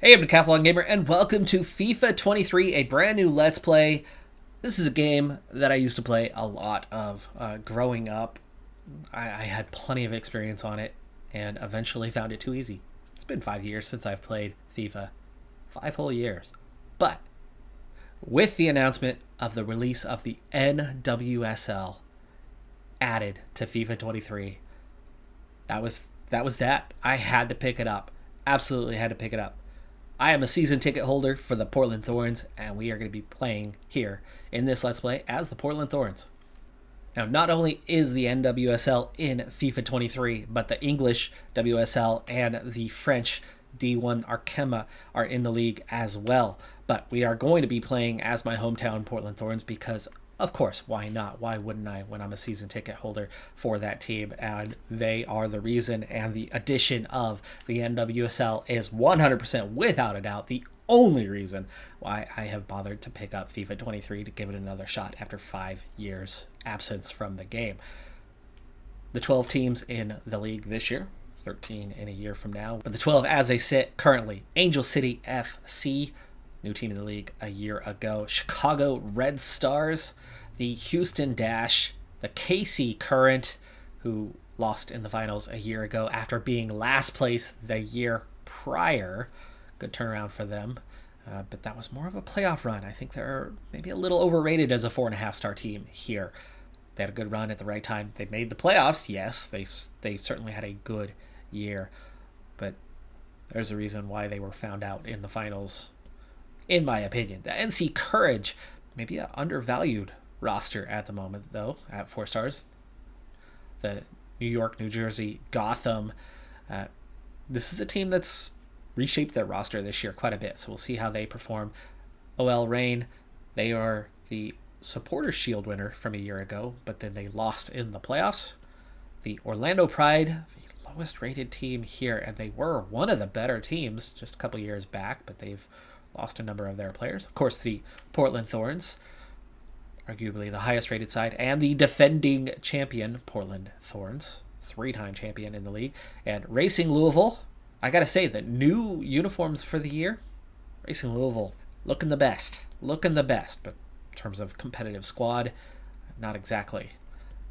Hey, I'm Decathlon Gamer, and welcome to FIFA 23, a brand new Let's Play. This is a game that I used to play a lot of growing up. I had plenty of experience on it, and eventually found it too easy. It's been 5 years since I've played FIFA. 5 whole years. But with the announcement of the release of the NWSL added to FIFA 23, that was that. I had to pick it up. Absolutely had to pick it up. I am a season ticket holder for the Portland Thorns, and we are going to be playing here in this Let's Play as the Portland Thorns. Now, not only is the NWSL in FIFA 23, but the English WSL and the French D1 Arkema are in the league as well. But we are going to be playing as my hometown Portland Thorns because, of course, why not? Why wouldn't I when I'm a season ticket holder for that team? And they are the reason, and the addition of the NWSL is 100% without a doubt the only reason why I have bothered to pick up FIFA 23 to give it another shot after 5 years absence from the game. The 12 teams in the league this year, 13 in a year from now, but the 12 as they sit currently: Angel City FC, new team in the league a year ago; Chicago Red Stars, the Houston Dash, the KC Current, who lost in the finals a year ago after being last place the year prior. Good turnaround for them, but that was more of a playoff run. I think they're maybe a little overrated as a 4.5-star team here. They had a good run at the right time. They made the playoffs, yes. They certainly had a good year, but there's a reason why they were found out in the finals, in my opinion. The NC Courage, maybe an undervalued roster at the moment, though, at 4 stars. The New York, New Jersey, Gotham. This is a team that's reshaped their roster this year quite a bit, so we'll see how they perform. OL Reign, they are the Supporter Shield winner from a year ago, but then they lost in the playoffs. The Orlando Pride, the lowest rated team here, and they were one of the better teams just a couple years back, but they've lost a number of their players. Of course, the Portland Thorns, arguably the highest rated side, and the defending champion Portland Thorns, 3-time champion in the league. And Racing Louisville, I gotta say, the new uniforms for the year, Racing Louisville looking the best, but in terms of competitive squad, not exactly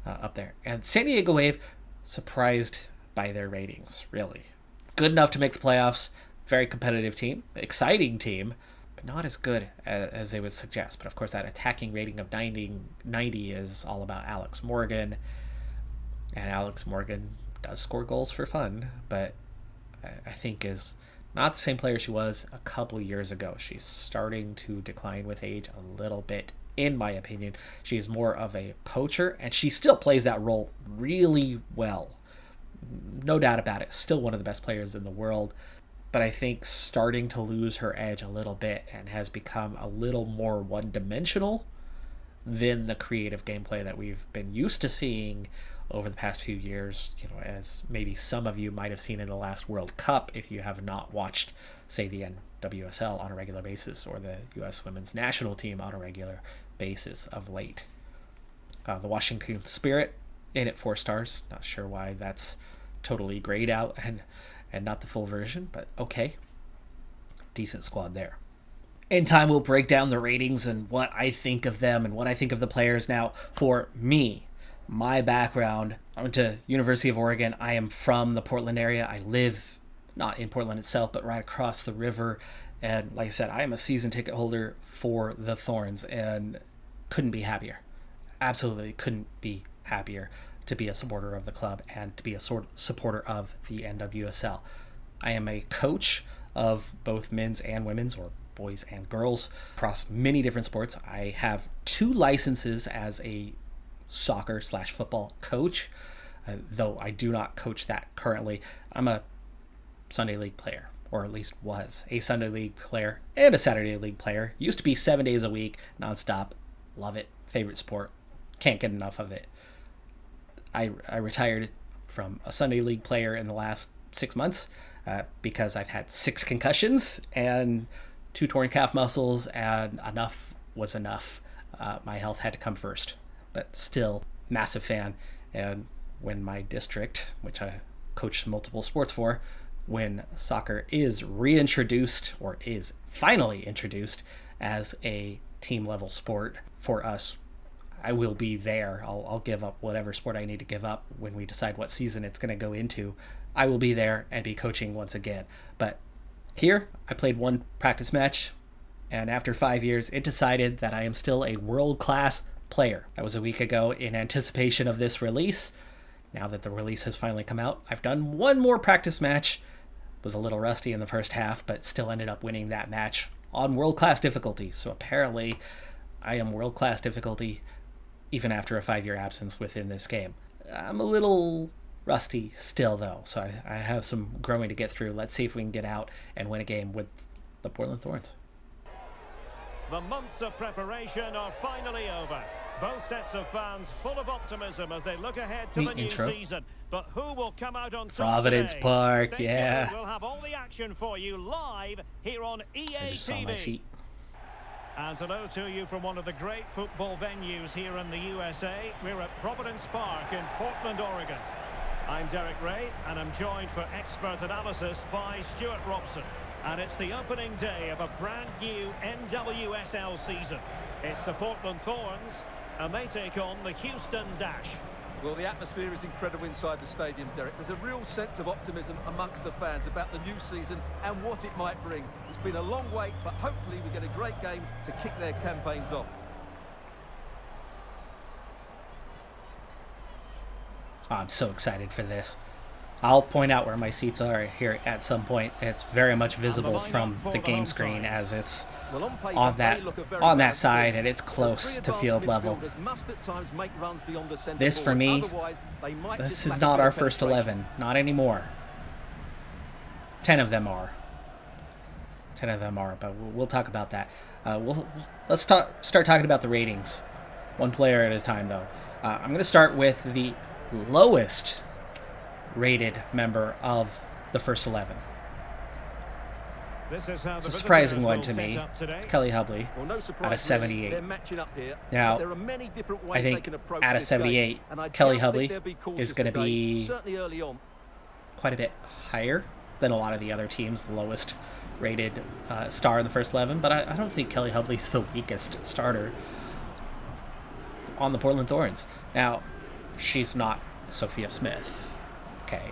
up there. And San Diego Wave, surprised by their ratings, really. Good enough to make the playoffs, very competitive team, exciting team, but not as good as they would suggest. But of course, that attacking rating of 90 is all about Alex Morgan, and Alex Morgan does score goals for fun, but I think is not the same player she was a couple years ago. She's starting to decline with age a little bit, in my opinion. She is more of a poacher, and she still plays that role really well. No doubt about it. Still one of the best players in the world, but I think starting to lose her edge a little bit and has become a little more one-dimensional than the creative gameplay that we've been used to seeing over the past few years, as maybe some of you might have seen in the last World Cup if you have not watched, say, the NWSL on a regular basis, or the U.S. women's national team on a regular basis of late. The Washington Spirit, in at 4 stars. Not sure why that's totally grayed out and not the full version, but okay. Decent squad there. In time, we'll break down the ratings and what I think of them and what I think of the players. Now, for me, my background, I went to University of Oregon. I am from the Portland area. I live not in Portland itself, but right across the river. And like I said, I am a season ticket holder for the Thorns and couldn't be happier. Absolutely couldn't be happier to be a supporter of the club and to be a supporter of the NWSL. I am a coach of both men's and women's, or boys and girls, across many different sports. I have 2 licenses as a soccer/football coach, though I do not coach that currently. I'm a Sunday League player, or at least was a Sunday League player and a Saturday League player. Used to be 7 days a week, nonstop. Love it. Favorite sport. Can't get enough of it. I retired from a Sunday League player in the last 6 months because I've had 6 concussions and 2 torn calf muscles, and enough was enough. My health had to come first. But still, massive fan. And when my district, which I coached multiple sports for, when soccer is reintroduced, or is finally introduced, as a team level sport for us. I will be there. I'll give up whatever sport I need to give up when we decide what season it's going to go into. I will be there and be coaching once again. But here, I played one practice match, and after 5 years, it decided that I am still a world-class player. That was a week ago in anticipation of this release. Now that the release has finally come out, I've done one more practice match. Was a little rusty in the first half, but still ended up winning that match on world-class difficulty. So apparently, I am world-class difficulty even after a 5-year absence within this game. I'm a little rusty still, though, so I have some growing to get through. Let's see if we can get out and win a game with the Portland Thorns. The months of preparation are finally over. Both sets of fans full of optimism as they look ahead to the new season. But who will come out on top Providence today? Park, Stay yeah. tuned. We'll have all the action for you live here on EA I just saw my TV. seat. And hello to you from one of the great football venues here in the USA. We're at Providence Park in Portland, Oregon. I'm Derek Ray, and I'm joined for expert analysis by Stuart Robson. And it's the opening day of a brand new NWSL season. It's the Portland Thorns, and they take on the Houston Dash. Well, the atmosphere is incredible inside the stadium, Derek. There's a real sense of optimism amongst the fans about the new season and what it might bring. It's been a long wait, but hopefully we get a great game to kick their campaigns off. Oh, I'm so excited for this. I'll point out where my seats are here at some point. It's very much visible from the game screen as it's on that side, and it's close to field level. This, for me, this is not our first 11. Not anymore. 10 of them are. 10 of them are, but we'll talk about that. Let's start talking about the ratings. One player at a time, though. I'm going to start with the lowest rated member of the first 11. It's a surprising one to me. It's Kelly Hubley out of 78. Now, I think out of 78, Kelly Hubley is going to be quite a bit higher than a lot of the other teams, the lowest rated star in the first 11, but I don't think Kelly Hubley's the weakest starter on the Portland Thorns. Now, she's not Sophia Smith. Okay,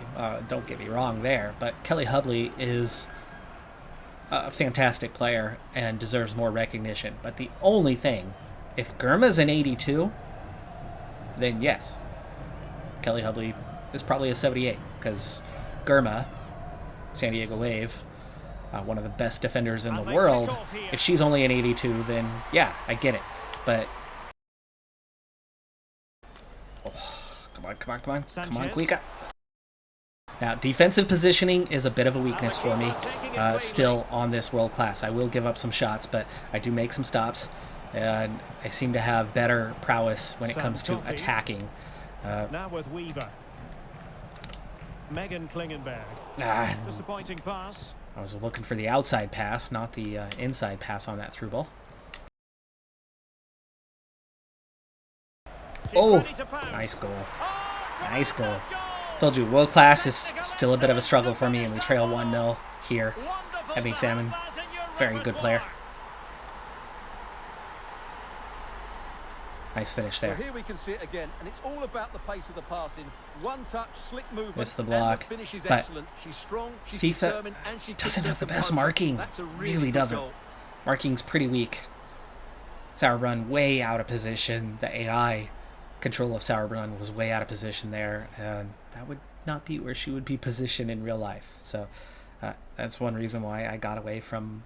don't get me wrong there, but Kelly Hubley is a fantastic player and deserves more recognition. But the only thing, if Girma's an 82, then yes, Kelly Hubley is probably a 78, because Girma, San Diego Wave, one of the best defenders in the world, if she's only an 82, then yeah, I get it. But come on, Cuica. Now, defensive positioning is a bit of a weakness for me still on this world class. I will give up some shots, but I do make some stops, and I seem to have better prowess when it comes to attacking. Now with Weaver. Megan Klingenberg. Disappointing pass. I was looking for the outside pass, not the inside pass on that through ball. Oh, nice goal. Nice goal. Told you, world class is still a bit of a struggle for me, and we trail 1-0 here. Ebony Salmon, very good player. Nice finish there. Well, here we can see it again, and it's all about the pace of the passing. One touch, slick movement, missed the block, and the finish is but excellent. She's strong, she's determined, and she doesn't have the best marking. Really doesn't. Marking's pretty weak. Sauerbrunn way out of position. The AI control of Sauerbrunn was way out of position there, and that would not be where she would be positioned in real life. So that's one reason why I got away from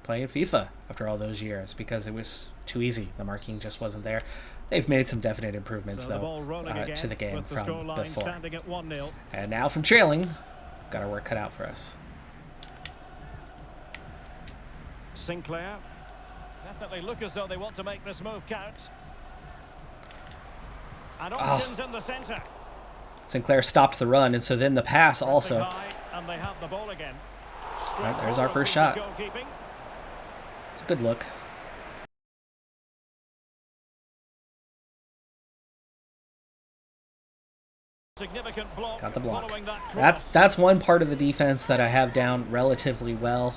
playing FIFA after all those years, because it was too easy. The marking just wasn't there. They've made some definite improvements, though, to the game from before. And now from trailing, got our work cut out for us. Sinclair. Definitely look as though they want to make this move count. And options in the center. Sinclair stopped the run, and so then the pass also. And they have the ball again. Right, there's our first shot. It's a good look. Significant block. Got the block. Following that cross. That's one part of the defense that I have down relatively well.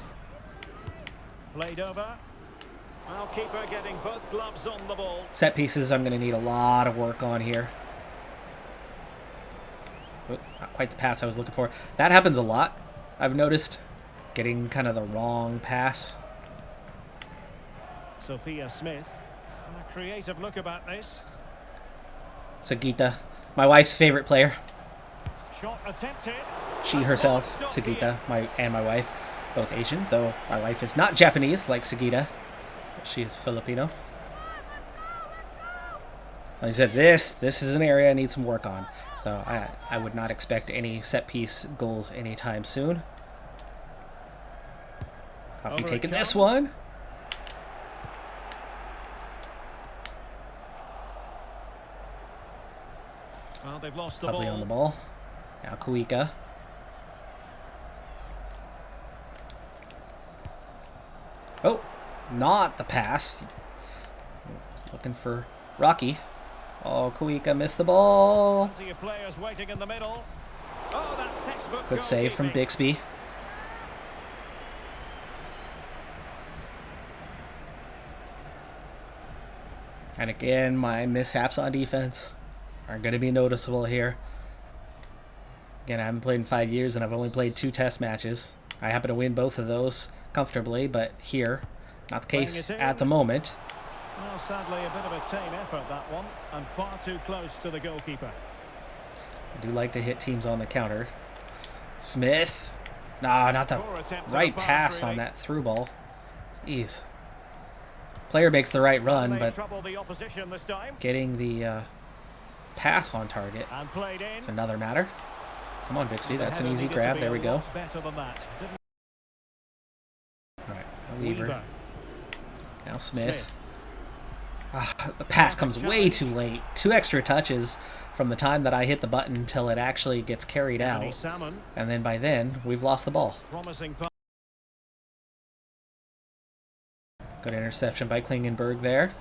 Played over. Well, keeper getting both gloves on the ball. Set pieces I'm going to need a lot of work on here. Oh, not quite the pass I was looking for. That happens a lot, I've noticed. Getting kind of the wrong pass. Sophia Smith. And a creative look about this. Sagita, my wife's favorite player. Shot attempted. She herself, Sagita, and my wife, both Asian, though my wife is not Japanese like Sagita. She is Filipino. Like I said, this is an area I need some work on. So I would not expect any set piece goals anytime soon. Coffee taking this one. Well, they've lost the Probably ball. on the ball. Now Kuika. Oh, not the pass. Looking for Rocky. Oh, Kuika missed the ball. Plenty of players waiting in the middle. Oh, that's textbook Good save from goalkeeping. Bixby. And again, my mishaps on defense are going to be noticeable here. Again, I haven't played in 5 years, and I've only played 2 test matches. I happen to win both of those comfortably, but here, not the case at the moment. Well, sadly, a bit of a tame effort, that one, and far too close to the goalkeeper. I do like to hit teams on the counter. Smith. Nah, not the Poor attempt at right a pass, pass really. on that through ball. Jeez. Player makes the right run, They but trouble the opposition this time. getting the pass on target And played in. is another matter. Come on, Bixby. The That's an header easy needed to grab. be There a we go. lot better than that. Didn't All right, Weaver. Weaver. Now Smith. The pass comes way too late. 2 extra touches from the time that I hit the button until it actually gets carried Anthony out. Salmon, And then by then, we've lost the ball. promising pass. Good interception by Klingenberg there.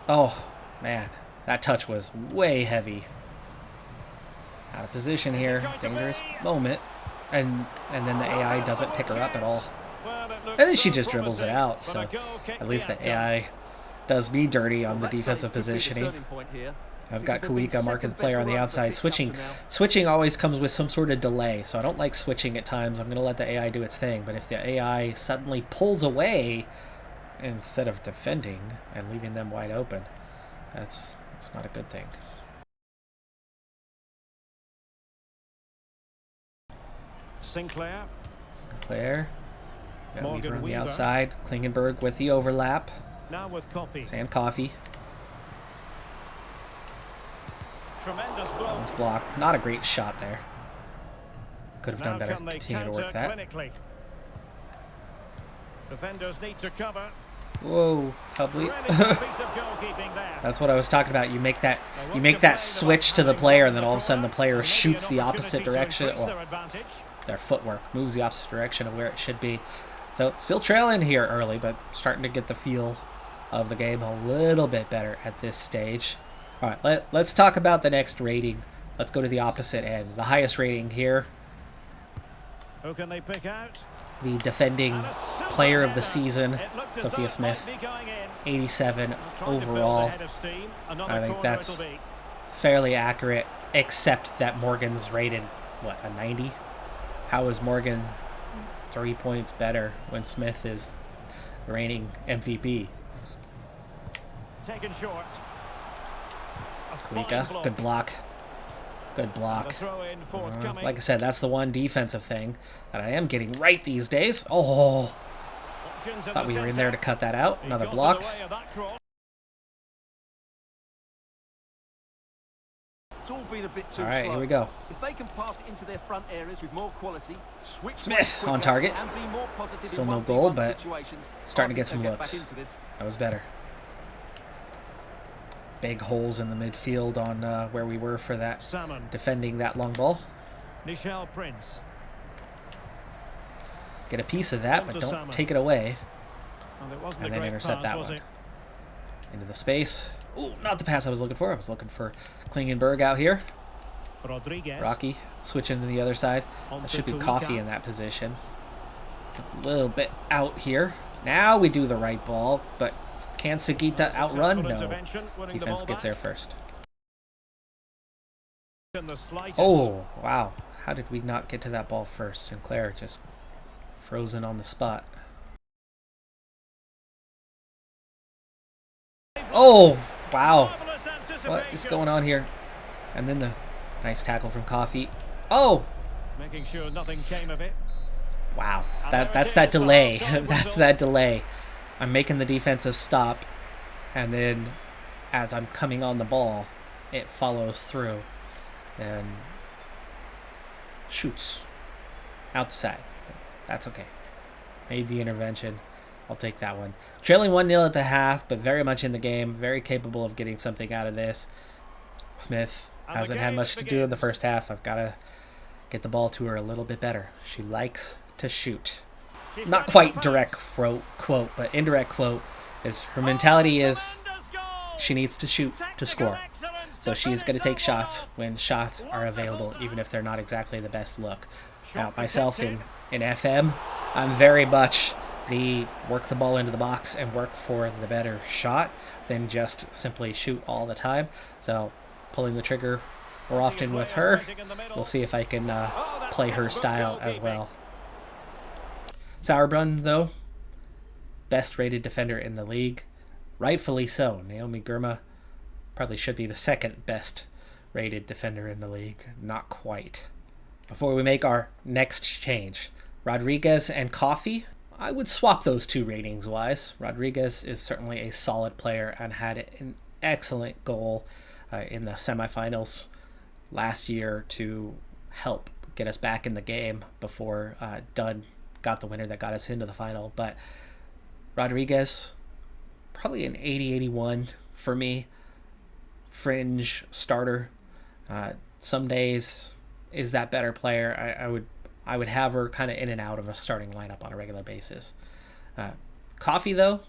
Oh, man. That touch was way heavy. Out of position here. Dangerous moment. And then the AI doesn't pick her up at all. Well, it looks And then she so just dribbles it promising, out. but So a goal kicked at least the outcome. AI does me dirty on the Well, that defensive save could be the positioning. turning point here. I've got Because they've been Kuika marking the second player on the best outside. runs they've picked up Switching always comes with some sort of delay, so I don't like switching at times. I'm going to let the AI do its thing. But if the AI suddenly pulls away instead of defending and leaving them wide open, that's not a good thing. Sinclair. Sinclair. Got Morgan Weaver on the Weaver. outside. Klingenberg with the overlap. Now with Coffey. Sam Coffey. Tremendous blow. It's blocked. Not a great shot there. Could have Now done better. can they Continue to work counter that. clinically? Defenders need to cover. Whoa, Hubley. Really good piece of goalkeeping there. That's what I was talking about. You make that switch to the player, and then all of a sudden the player shoots the opposite direction, or their footwork moves the opposite direction of where it should be. So still trailing here early, but starting to get the feel of the game a little bit better at this stage. All right, let's talk about the next rating. Let's go to the opposite end. The highest rating here, Who can they pick out? the defending And a super player of the header. season, It looked as Sophia though it Smith, might be going in. 87 Trying to build overall. ahead of steam. Another I think corner that's it'll be. fairly accurate, except that Morgan's rated, what, a 90? How is Morgan 3 points better when Smith is the reigning MVP? Taken short. A fine Kuika, block. good block. Good The block. throw in forthcoming. Like I said, that's the one defensive thing that I am getting right these days. Oh, Options in thought the we were in centre. there to cut that out. He Another got in block. the way of that cross. It's all been a bit too All right, slow. here we go. If they can pass it into their front areas with more quality, switch Smith quicker on target. and be more positive Still in no 1v1 goal, but situations, starting to I get some think they'll looks. back into this. That was better. Big holes in the midfield on where we were for that, Salmon. defending that long ball. Nichelle Prince. Get a piece of that, On but to don't Salmon. take it away. And it wasn't And a then great intercept pass, that was one. it? Into the space. Ooh, not the pass I was looking for. I was looking for Klingenberg out here. Rodriguez. Rocky switching to the other side. That should be Coffee in that position. A little bit out here. Now we do the right ball, but can Sagita outrun? No. Defense gets there first. Oh, wow. How did we not get to that ball first? Sinclair just frozen on the spot. Oh, wow. What is going on here? And then the nice tackle from Coffee. Oh! Making sure nothing came of it. Wow. That's that delay. That's that delay. I'm making the defensive stop, and then as I'm coming on the ball, it follows through and shoots out the side. That's okay. Made the intervention. I'll take that one. Trailing 1-0 at the half, but very much in the game. Very capable of getting something out of this. Smith hasn't had much to do in the first half. I've got to get the ball to her a little bit better. She likes to shoot. Not quite direct quote, but indirect quote is her mentality is she needs to shoot to score. So she's going to take shots when shots are available, even if they're not exactly the best look. Now, myself in FM, I'm very much the work the ball into the box and work for the better shot than just simply shoot all the time. So pulling the trigger more often with her. We'll see if I can play her style as well. Sauerbrunn, though, best rated defender in the league. Rightfully so. Naomi Girma probably should be the second best rated defender in the league. Not quite. Before we make our next change, Rodriguez and Coffee, I would swap those two ratings-wise. Rodriguez is certainly a solid player and had an excellent goal in the semifinals last year to help get us back in the game before Dud got the winner that got us into the final. But Rodriguez, probably an 80-81 for me. Fringe starter. Some days is that better player. I would have her kind of in and out of a starting lineup on a regular basis. Coffee, though,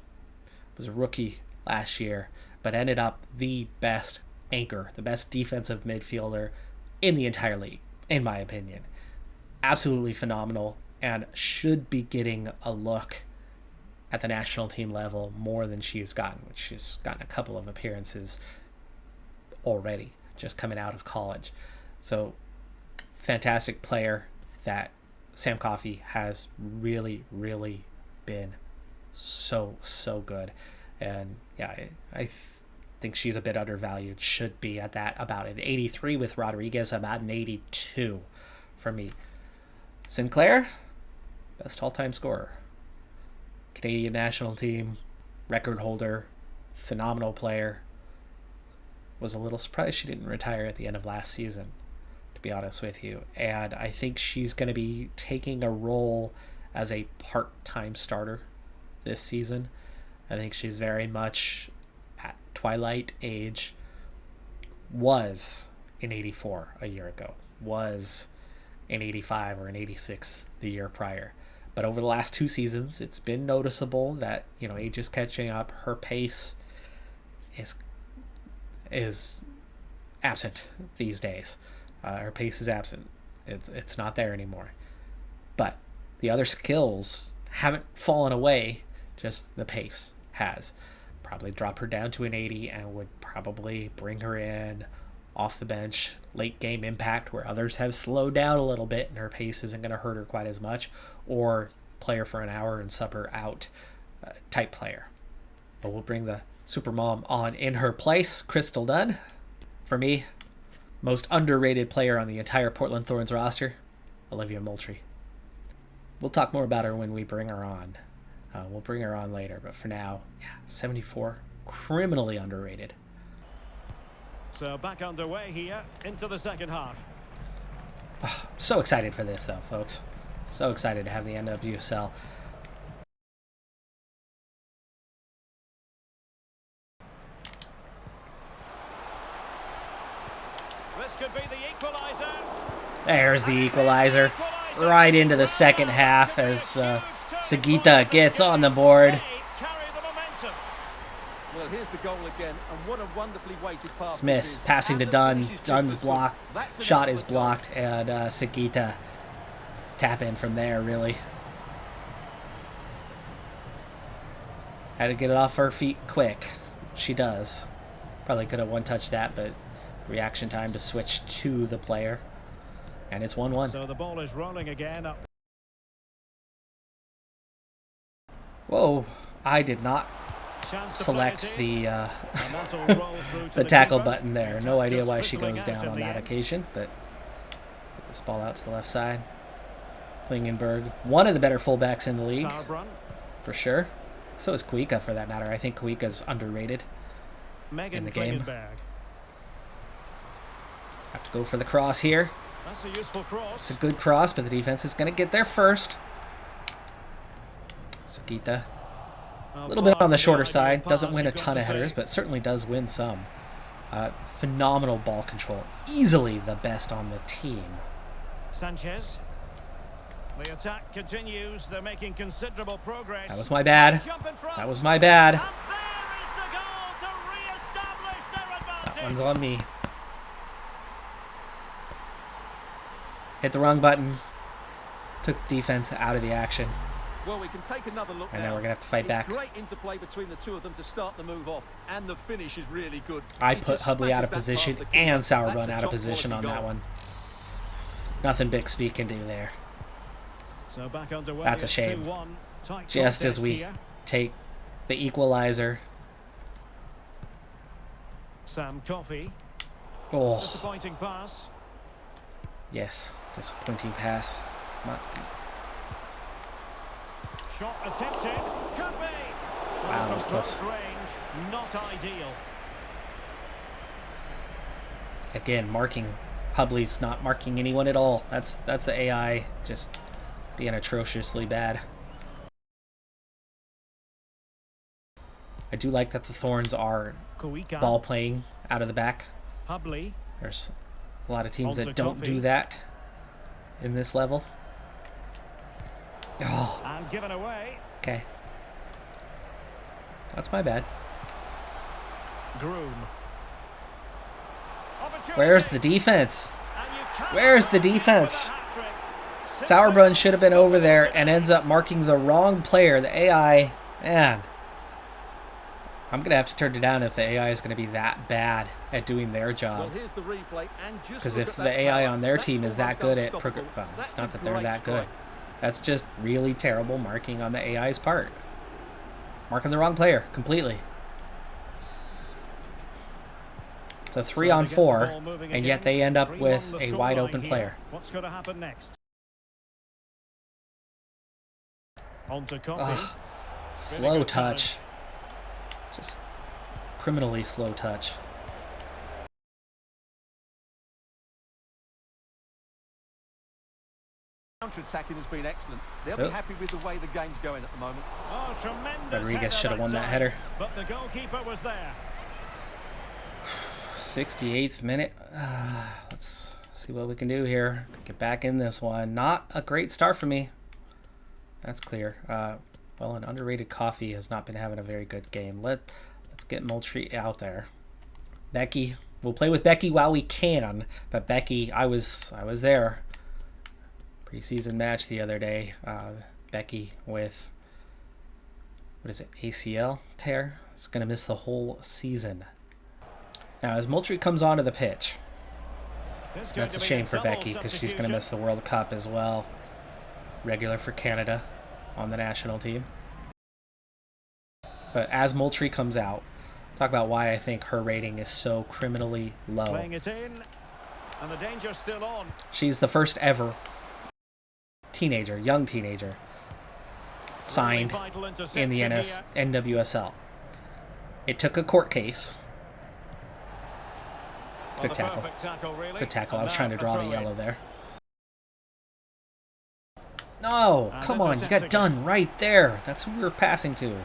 was a rookie last year, but ended up the best anchor, the best defensive midfielder in the entire league, in my opinion. Absolutely phenomenal, and should be getting a look at the national team level more than she's gotten, which she's gotten a couple of appearances already, just coming out of college. So, fantastic player that Sam Coffey has really, really been so good. And yeah, I think she's a bit undervalued. Should be at that about an 83 with Rodriguez, about an 82 for me. Sinclair, best all-time scorer. Canadian national team, record holder, phenomenal player. Was a little surprised she didn't retire at the end of last season, to be honest with you. And I think she's going to be taking a role as a part-time starter this season. I think she's very much at twilight age. Was in 84 a year ago. Was in 85 or in 86 the year prior. But over the last two seasons, it's been noticeable that, age is catching up. Her pace is absent these days. Her pace is absent. It's not there anymore. But the other skills haven't fallen away, just the pace has. Probably drop her down to an 80 and would probably bring her in off the bench, late game impact where others have slowed down a little bit and her pace isn't going to hurt her quite as much, or play her for an hour and sub her out type player. But we'll bring the Supermom on in her place, Crystal Dunn. For me, most underrated player on the entire Portland Thorns roster, Olivia Moultrie. We'll talk more about her when we bring her on. We'll bring her on later, but for now, 74, criminally underrated. So back underway here into the second half. Oh, so excited for this, though, folks. So excited to have the NWSL. This could be the equalizer. There's the equalizer. Right into the second half as Sagita gets on the board. Well, here's the goal again, and what a wonderfully weighted pass. Smith passing to Dunn. Dunn's blocked. Shot is blocked, and Sagita tap in from there, really. Had to get it off her feet quick. She does. Probably could have one-touched that, but reaction time to switch to the player. And it's 1-1. So the ball is rolling again. Whoa, I did not select the the tackle button there. No idea why she goes down on that occasion, but get this ball out to the left side. Klingenberg, one of the better fullbacks in the league, for sure. So is Kuika, for that matter. I think Kuika's underrated in the game. Have to go for the cross here. That's a useful cross. It's a good cross, but the defense is going to get there first. Sagita, a little bit on the shorter side. Doesn't win a ton of headers, but certainly does win some. Phenomenal ball control. Easily the best on the team. Sanchez. The attack continues. They're making considerable progress. That was my bad. That was my bad. And there is the goal to re-establish their advantage. That one's on me. Hit the wrong button. Took defense out of the action. Well, we can take another look and now we're going to have to fight back. Great interplay between the two of them to start the move off, and the finish is really good. I put Hubley out of position and Sauerbrunn out of position on that one. Nothing Bixby can do there. So back underway. That's a shame. Just as we take the equalizer. Sam Coffey. Oh. Disappointing pass. Yes, disappointing pass. Shot attempted. Could be. Wow, that was close. Range, not ideal. Again, marking. Hubley's not marking anyone at all. That's the AI just being atrociously bad. I do like that the Thorns are ball playing out of the back. Hubley. There's a lot of teams that don't do that in this level. Oh. And given away. Okay. That's my bad. Groom. Where's the defense? Where's the defense? Sauerbrunn should have been over there and ends up marking the wrong player. The AI, man. I'm going to have to turn it down if the AI is going to be that bad at doing their job. Because if the AI on their team is that good at... Well, it's not that they're that good. That's just really terrible marking on the AI's part. Marking the wrong player completely. It's a 3-on-4, and yet they end up with a wide open player. What's going to happen next? On to Coffey. Slow touch. Just criminally slow touch. Counter-attacking has been excellent. They'll be happy with the way the game's going at the moment. Oh, tremendous. Rodriguez should have won that header. But the goalkeeper was there. 68th minute. Let's see what we can do here. Get back in this one. Not a great start for me. That's clear. Well, an underrated Coffee has not been having a very good game. Let's get Moultrie out there. Becky. We'll play with Becky while we can. But Becky, I was there. Preseason match the other day. Becky with, what is it, ACL tear? It's going to miss the whole season. Now, as Moultrie comes onto the pitch, that's a shame for Becky because she's going to miss the World Cup as well. Regular for Canada on the national team. But as Moultrie comes out, talk about why I think her rating is so criminally low. Playing it in, and the danger's still on. She's the first ever teenager, young teenager, signed in the NWSL. It took a court case. Good tackle. Good tackle. I was trying to draw the yellow there. No, come on. You got done right there. That's who we were passing to.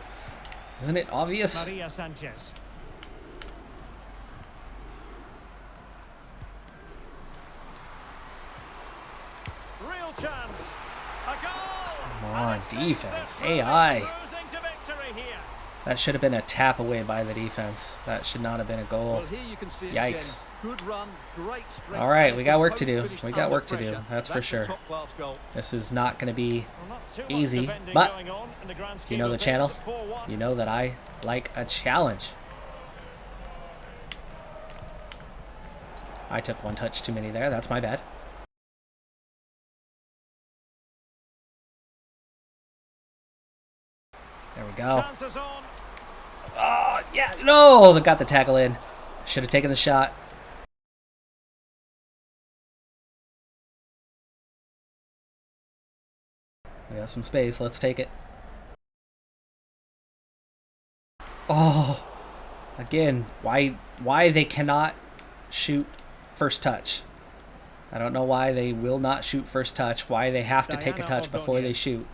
Isn't it obvious? Maria Sanchez. Real chance. A goal. Come on, defense. AI. That should have been a tap away by the defense. That should not have been a goal. Well, here you can see it Yikes. again. Good run, great strength. All right, we got work to Post do. finish We got under work to do. pressure. That's for a sure. top-class goal. This is not going to be Well, not too much easy, defending but going on in the grand you scheme know of the things channel. at 4-1. You know that I like a challenge. I took one touch too many there. That's my bad. There we go. Chances on. Oh, yeah. No, they got the tackle in. Should have taken the shot. We got some space. Let's take it. Oh, again, why they cannot shoot first touch. I don't know why they will not shoot first touch. Why they have to take a touch before they shoot.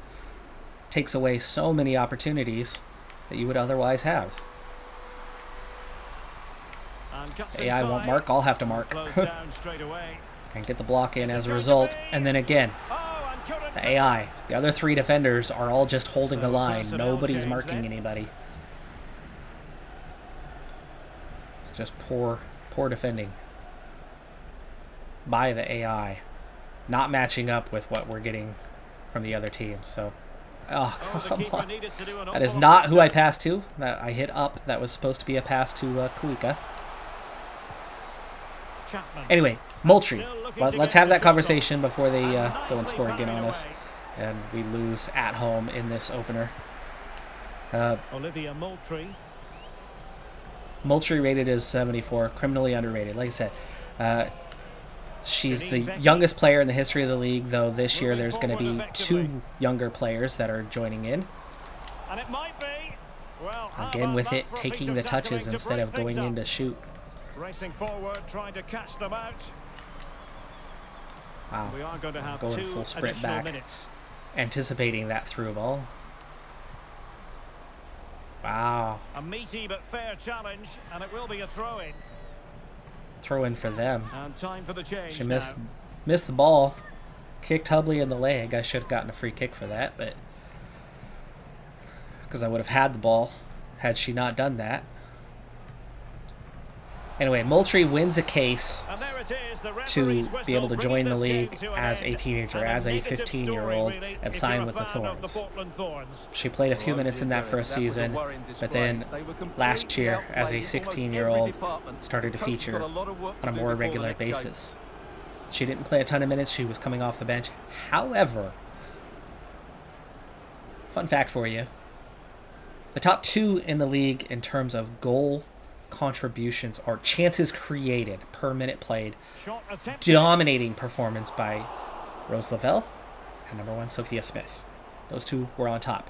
Takes away so many opportunities that you would otherwise have. AI won't mark. I'll have to mark. And get the block in as a result. And then again, the AI. The other three defenders are all just holding the line. Nobody's marking anybody. It's just poor defending by the AI. Not matching up with what we're getting from the other teams. So, oh, come on. That is not who I passed to. That I hit up. That was supposed to be a pass to Kuika. Anyway, Moultrie. Let's have that conversation before they go and score again on us. And we lose at home in this opener. Olivia Moultrie. Moultrie rated as 74. Criminally underrated. Like I said, she's the youngest player in the history of the league, though this year there's going to be 2 younger players that are joining in. And it might be. Well, again with it, taking the touches instead of going in to shoot. Racing forward, trying to catch them out. Wow. We are going to have going 2 full sprint back. minutes. Anticipating that through ball. Wow. A meaty but fair challenge, and it will be a throw-in. Throw in for them. And time for the change. She missed the ball. Kicked Hubley in the leg. I should have gotten a free kick for that, but because I would have had the ball had she not done that. Anyway, Moultrie wins a case to be able to join the league as a teenager, as a 15-year-old, and sign with the Thorns. She played a few minutes in that first season, but then last year, as a 16-year-old, started to feature on a more regular basis. She didn't play a ton of minutes. She was coming off the bench. However, fun fact for you, the top 2 in the league in terms of goal contributions or chances created per minute played. Dominating performance by Rose Lavelle and number 1 Sophia Smith. Those 2 were on top.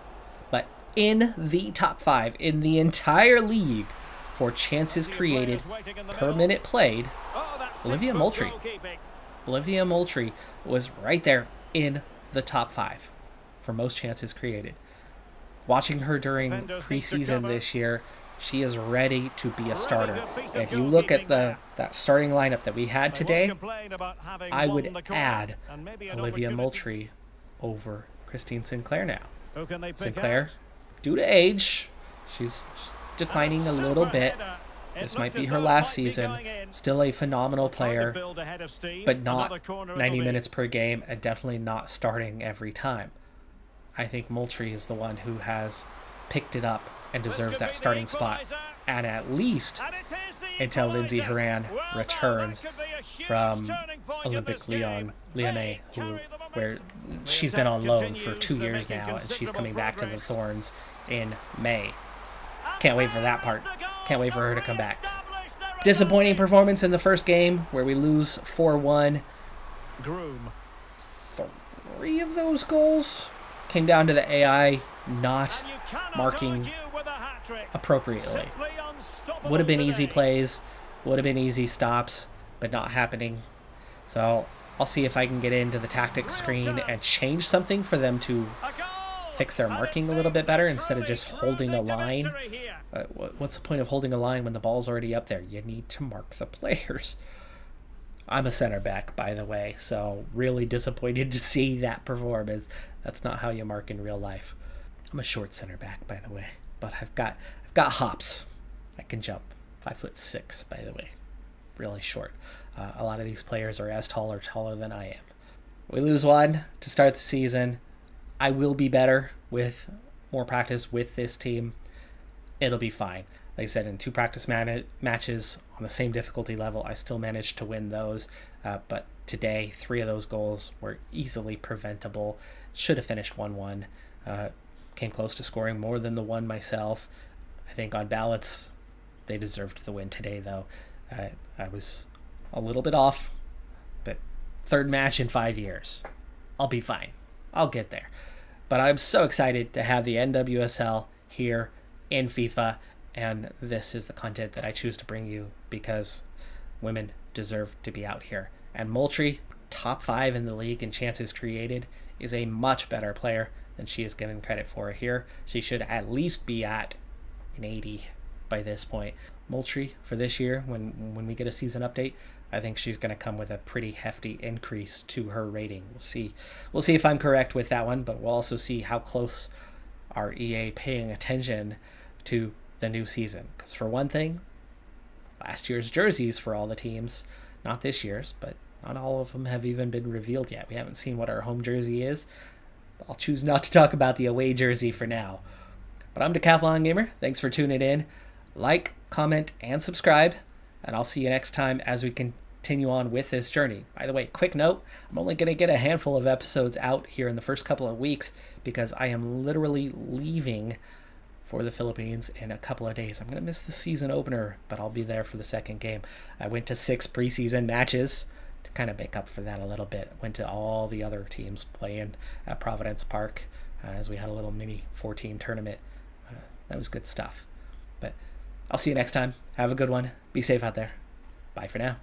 But in the top 5 in the entire league for chances created per minute played, Olivia Moultrie was right there in the top 5 for most chances created. Watching her during preseason this year, she is ready to be a starter. And if you look at that starting lineup that we had today, I would add Olivia Moultrie over Christine Sinclair now. Sinclair, due to age, she's just declining a little bit. This might be her last season. Still a phenomenal player, but not 90 minutes per game and definitely not starting every time. I think Moultrie is the one who has picked it up and deserves that starting spot, and at least until Lindsay Horan returns from Olympic Lyonnais, where she's been on loan for 2 years now, and she's coming back to the Thorns in May. Can't wait for that part. Can't wait for her to come back. Disappointing performance in the first game, where we lose 4-1. 3 of those goals came down to the AI not marking appropriately. Would have been easy plays, would have been easy stops, but not happening. So I'll see if I can get into the tactics screen and change something for them to fix their marking a little bit better instead of just holding a line. What's the point of holding a line when the ball's already up there? You need to mark the players. I'm a center back, by the way, so really disappointed to see that performance. That's not how you mark in real life. I'm a short center back, by the way. but I've got hops. I can jump. 5'6", by the way. Really short. A lot of these players are as tall or taller than I am. We lose one to start the season. I will be better with more practice with this team. It'll be fine. Like I said, in 2 practice matches on the same difficulty level, I still managed to win those. But today, 3 of those goals were easily preventable. Should have finished 1-1. Came close to scoring more than the one myself. I think on balance, they deserved the win today, though. I was a little bit off, but 3rd match in 5 years. I'll be fine. I'll get there. But I'm so excited to have the NWSL here in FIFA, and this is the content that I choose to bring you because women deserve to be out here. And Moultrie, top 5 in the league in chances created, is a much better player than she is given credit for here. She should at least be at an 80 by this point. Moultrie, for this year, when we get a season update, I think she's going to come with a pretty hefty increase to her rating. We'll see if I'm correct with that one, but we'll also see how close are EA paying attention to the new season. Because for one thing, last year's jerseys for all the teams, not this year's, but not all of them have even been revealed yet. We haven't seen what our home jersey is. I'll choose not to talk about the away jersey for now. But I'm Decathlon Gamer. Thanks for tuning in. Like, comment, and subscribe, and I'll see you next time as we continue on with this journey. By the way, quick note, I'm only going to get a handful of episodes out here in the first couple of weeks because I am literally leaving for the Philippines in a couple of days. I'm going to miss the season opener, but I'll be there for the second game. I went to 6 preseason matches to kind of make up for that a little bit. Went to all the other teams playing at Providence Park as we had a little mini 4-team tournament. That was good stuff. But I'll see you next time. Have a good one. Be safe out there. Bye for now.